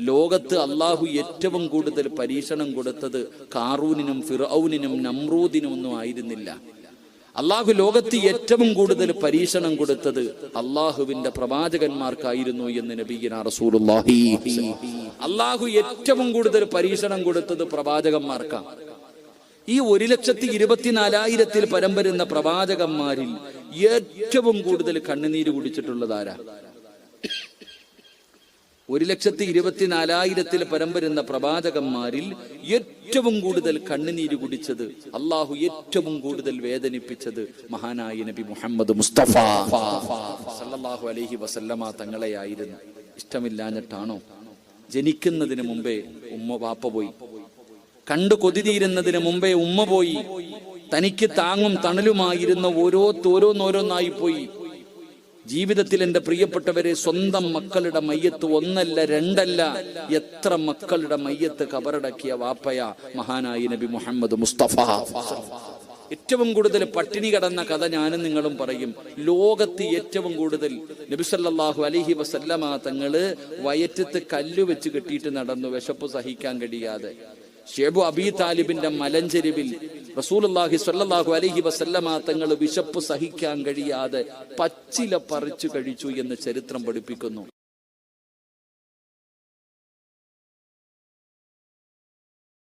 ലോകത്ത് അള്ളാഹു ഏറ്റവും കൂടുതൽ പരീക്ഷണം കൊടുത്തത് ഖാറൂനിനും ഫിർഔനിനും നമ്രൂദിനും ഒന്നും ആയിരുന്നില്ല. അള്ളാഹു ലോകത്ത് ഏറ്റവും കൂടുതൽ പരീക്ഷണം കൊടുത്തത് അള്ളാഹുവിന്റെ പ്രവാചകന്മാർക്കായിരുന്നു എന്ന് നബിയുനാ റസൂലുള്ളാഹി. അള്ളാഹു ഏറ്റവും കൂടുതൽ പരീക്ഷണം കൊടുത്തത് പ്രവാചകന്മാർക്കാണ്. ഈ 1,24,000 പരം വരുന്ന പ്രവാചകന്മാരിൽ ഏറ്റവും കൂടുതൽ കണ്ണുനീര് കുടിച്ചിട്ടുള്ളതാരാ? 1,24,000 പരം വരുന്ന പ്രവാചകന്മാരിൽ ഏറ്റവും കൂടുതൽ കണ്ണുനീര് കുടിച്ചത്, അള്ളാഹു ഏറ്റവും കൂടുതൽ വേദനിപ്പിച്ചത് മഹാനായ നബി മുഹമ്മദ് മുസ്തഫ സല്ലല്ലാഹു അലൈഹി വസല്ലമ തങ്ങളെയായിരുന്നു. ഇഷ്ടമില്ലാഞ്ഞിട്ടാണോ? ജനിക്കുന്നതിന് മുമ്പേ വാപ്പ പോയി, കണ്ടു കൊതിതീരുന്നതിന് മുമ്പേ ഉമ്മ പോയി, തനിക്ക് താങ്ങും തണലുമായിരുന്ന ഓരോന്നോരോന്നായി പോയി. ജീവിതത്തിൽ എൻ്റെ പ്രിയപ്പെട്ടവരെ, സ്വന്തം മക്കളുടെ മയ്യത്ത് ഒന്നല്ല രണ്ടല്ല, എത്ര മക്കളുടെ മയ്യത്ത് കബറടക്കിയ വാപ്പയ മഹാനായ നബി മുഹമ്മദ് മുസ്തഫ. ഏറ്റവും കൂടുതൽ പട്ടിണി കടന്ന കഥ ഞാനും നിങ്ങളും പറയും. ലോകത്ത് ഏറ്റവും കൂടുതൽ നബി സല്ലല്ലാഹു അലൈഹി വസല്ലമ തങ്ങള് വയറ്റത്ത് കല്ല് വെച്ച് കെട്ടിയിട്ട് നടന്നു, വിശപ്പ് സഹിക്കാൻ കഴിയാതെ. ഷേബു അബീ താലിബിന്റെ മലഞ്ചെരുവിൽ റസൂലുള്ളാഹി സ്വല്ലല്ലാഹു അലൈഹി വസല്ലമ തങ്ങൾ വിശപ്പ് സഹിക്കാൻ കഴിയാതെ പച്ചില പറിച്ചു കഴിച്ചു എന്ന് ചരിത്രം പഠിപ്പിക്കുന്നു.